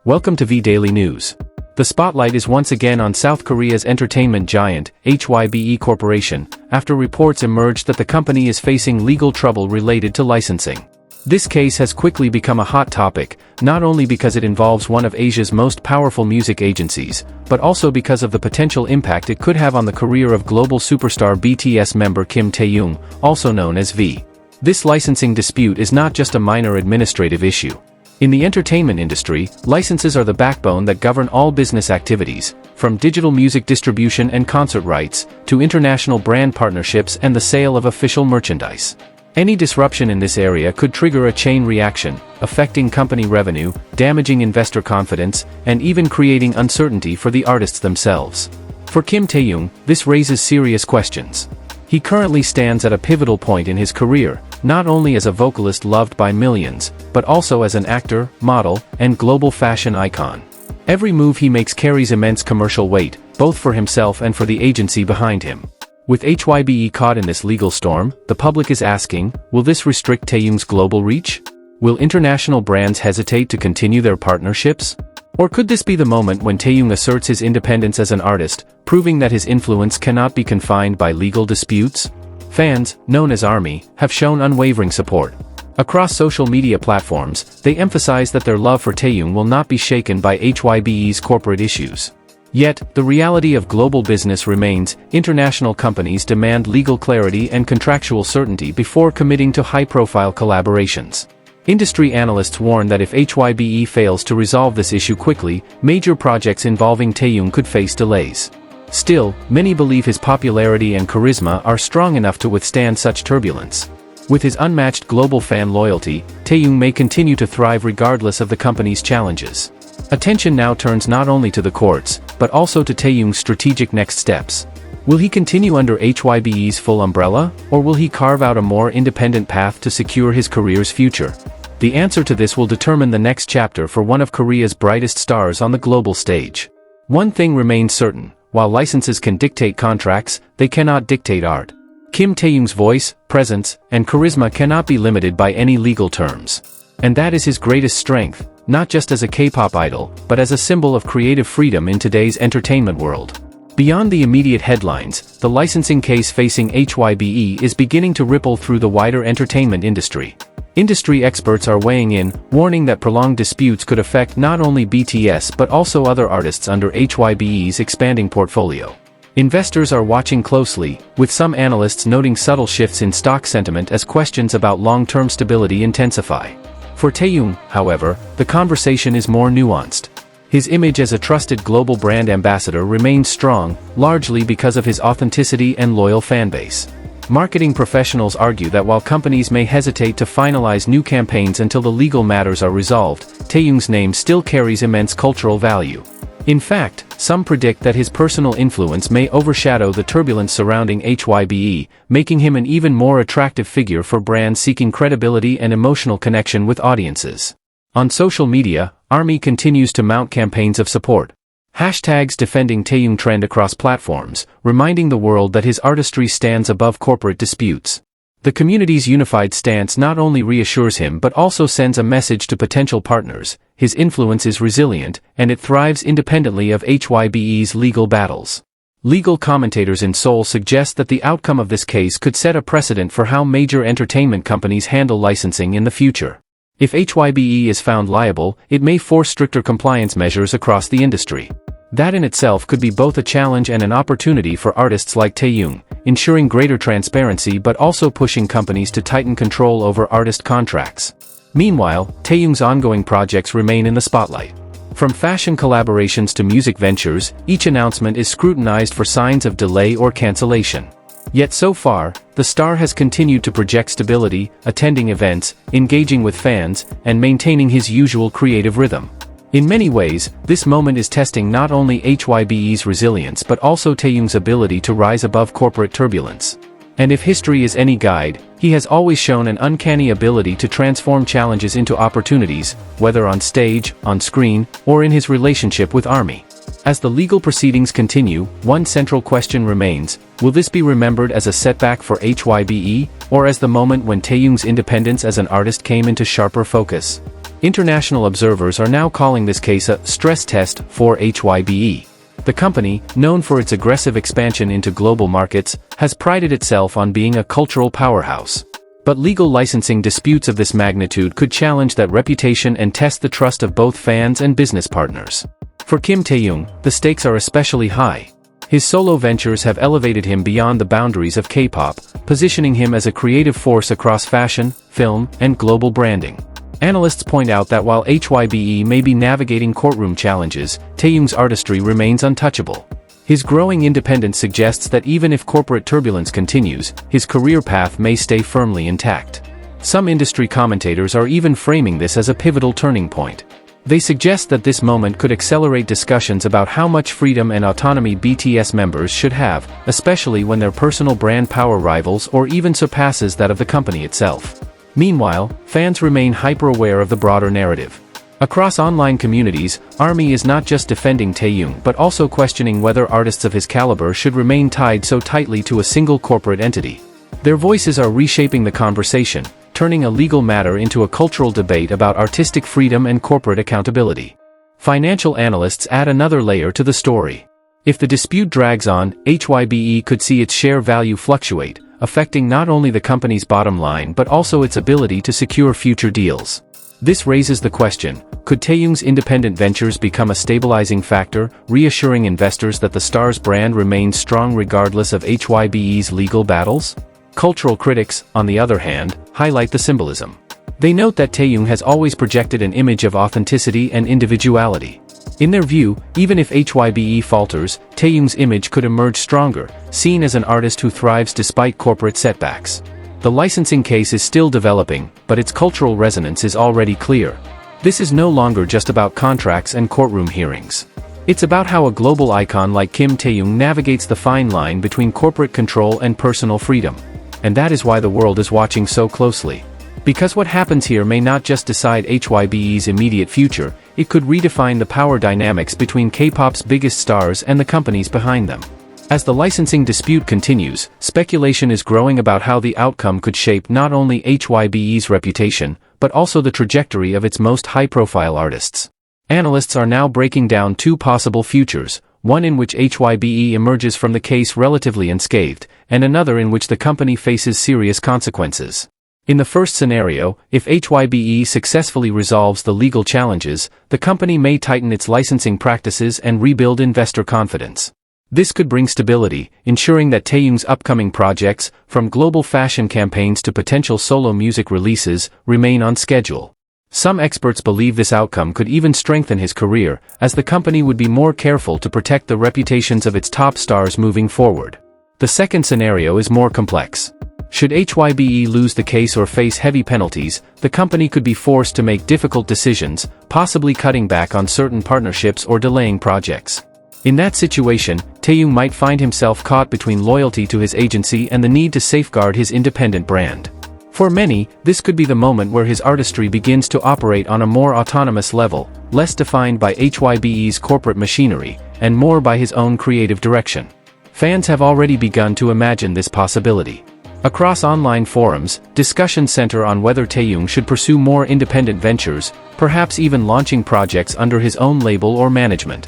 Welcome to V Daily News. The spotlight is once again on South Korea's entertainment giant, HYBE Corporation, after reports emerged that the company is facing legal trouble related to licensing. This case has quickly become a hot topic, not only because it involves one of Asia's most powerful music agencies, but also because of the potential impact it could have on the career of global superstar BTS member Kim Taehyung, also known as V. This licensing dispute is not just a minor administrative issue. In the entertainment industry, licenses are the backbone that govern all business activities, from digital music distribution and concert rights, to international brand partnerships and the sale of official merchandise. Any disruption in this area could trigger a chain reaction, affecting company revenue, damaging investor confidence, and even creating uncertainty for the artists themselves. For Kim Taehyung, this raises serious questions. He currently stands at a pivotal point in his career, not only as a vocalist loved by millions, but also as an actor, model, and global fashion icon. Every move he makes carries immense commercial weight, both for himself and for the agency behind him. With HYBE caught in this legal storm, the public is asking, will this restrict Taehyung's global reach? Will international brands hesitate to continue their partnerships? Or could this be the moment when Taehyung asserts his independence as an artist, proving that his influence cannot be confined by legal disputes? Fans, known as ARMY, have shown unwavering support. Across social media platforms, they emphasize that their love for Taehyung will not be shaken by HYBE's corporate issues. Yet, the reality of global business remains. International companies demand legal clarity and contractual certainty before committing to high-profile collaborations. Industry analysts warn that if HYBE fails to resolve this issue quickly, major projects involving Taehyung could face delays. Still, many believe his popularity and charisma are strong enough to withstand such turbulence. With his unmatched global fan loyalty, Taehyung may continue to thrive regardless of the company's challenges. Attention now turns not only to the courts, but also to Taehyung's strategic next steps. Will he continue under HYBE's full umbrella, or will he carve out a more independent path to secure his career's future? The answer to this will determine the next chapter for one of Korea's brightest stars on the global stage. One thing remains certain: while licenses can dictate contracts, they cannot dictate art. Kim Taehyung's voice, presence, and charisma cannot be limited by any legal terms. And that is his greatest strength, not just as a K-pop idol, but as a symbol of creative freedom in today's entertainment world. Beyond the immediate headlines, the licensing case facing HYBE is beginning to ripple through the wider entertainment industry. Industry experts are weighing in, warning that prolonged disputes could affect not only BTS but also other artists under HYBE's expanding portfolio. Investors are watching closely, with some analysts noting subtle shifts in stock sentiment as questions about long-term stability intensify. For Taehyung, however, the conversation is more nuanced. His image as a trusted global brand ambassador remains strong, largely because of his authenticity and loyal fanbase. Marketing professionals argue that while companies may hesitate to finalize new campaigns until the legal matters are resolved, Taehyung's name still carries immense cultural value. In fact, some predict that his personal influence may overshadow the turbulence surrounding HYBE, making him an even more attractive figure for brands seeking credibility and emotional connection with audiences. On social media, ARMY continues to mount campaigns of support. Hashtags defending Taehyung trend across platforms, reminding the world that his artistry stands above corporate disputes. The community's unified stance not only reassures him but also sends a message to potential partners: his influence is resilient, and it thrives independently of HYBE's legal battles. Legal commentators in Seoul suggest that the outcome of this case could set a precedent for how major entertainment companies handle licensing in the future. If HYBE is found liable, it may force stricter compliance measures across the industry. That in itself could be both a challenge and an opportunity for artists like Taehyung, ensuring greater transparency but also pushing companies to tighten control over artist contracts. Meanwhile, Taehyung's ongoing projects remain in the spotlight. From fashion collaborations to music ventures, each announcement is scrutinized for signs of delay or cancellation. Yet so far, the star has continued to project stability, attending events, engaging with fans, and maintaining his usual creative rhythm. In many ways, this moment is testing not only HYBE's resilience but also Taehyung's ability to rise above corporate turbulence. And if history is any guide, he has always shown an uncanny ability to transform challenges into opportunities, whether on stage, on screen, or in his relationship with ARMY. As the legal proceedings continue, one central question remains: will this be remembered as a setback for HYBE, or as the moment when Taehyung's independence as an artist came into sharper focus? International observers are now calling this case a stress test for HYBE. The company, known for its aggressive expansion into global markets, has prided itself on being a cultural powerhouse. But legal licensing disputes of this magnitude could challenge that reputation and test the trust of both fans and business partners. For Kim Taehyung, the stakes are especially high. His solo ventures have elevated him beyond the boundaries of K-pop, positioning him as a creative force across fashion, film, and global branding. Analysts point out that while HYBE may be navigating courtroom challenges, Taehyung's artistry remains untouchable. His growing independence suggests that even if corporate turbulence continues, his career path may stay firmly intact. Some industry commentators are even framing this as a pivotal turning point. They suggest that this moment could accelerate discussions about how much freedom and autonomy BTS members should have, especially when their personal brand power rivals or even surpasses that of the company itself. Meanwhile, fans remain hyper-aware of the broader narrative. Across online communities, ARMY is not just defending Taehyung but also questioning whether artists of his caliber should remain tied so tightly to a single corporate entity. Their voices are reshaping the conversation, turning a legal matter into a cultural debate about artistic freedom and corporate accountability. Financial analysts add another layer to the story. If the dispute drags on, HYBE could see its share value fluctuate, affecting not only the company's bottom line but also its ability to secure future deals. This raises the question, could Taehyung's independent ventures become a stabilizing factor, reassuring investors that the star's brand remains strong regardless of HYBE's legal battles? Cultural critics, on the other hand, highlight the symbolism. They note that Taehyung has always projected an image of authenticity and individuality. In their view, even if HYBE falters, Taehyung's image could emerge stronger, seen as an artist who thrives despite corporate setbacks. The licensing case is still developing, but its cultural resonance is already clear. This is no longer just about contracts and courtroom hearings. It's about how a global icon like Kim Taehyung navigates the fine line between corporate control and personal freedom. And that is why the world is watching so closely. Because what happens here may not just decide HYBE's immediate future, it could redefine the power dynamics between K-pop's biggest stars and the companies behind them. As the licensing dispute continues, speculation is growing about how the outcome could shape not only HYBE's reputation, but also the trajectory of its most high-profile artists. Analysts are now breaking down two possible futures, one in which HYBE emerges from the case relatively unscathed, and another in which the company faces serious consequences. In the first scenario, if HYBE successfully resolves the legal challenges, the company may tighten its licensing practices and rebuild investor confidence. This could bring stability, ensuring that Taehyung's upcoming projects, from global fashion campaigns to potential solo music releases, remain on schedule. Some experts believe this outcome could even strengthen his career, as the company would be more careful to protect the reputations of its top stars moving forward. The second scenario is more complex. Should HYBE lose the case or face heavy penalties, the company could be forced to make difficult decisions, possibly cutting back on certain partnerships or delaying projects. In that situation, Taehyung might find himself caught between loyalty to his agency and the need to safeguard his independent brand. For many, this could be the moment where his artistry begins to operate on a more autonomous level, less defined by HYBE's corporate machinery, and more by his own creative direction. Fans have already begun to imagine this possibility. Across online forums, discussions center on whether Taehyung should pursue more independent ventures, perhaps even launching projects under his own label or management.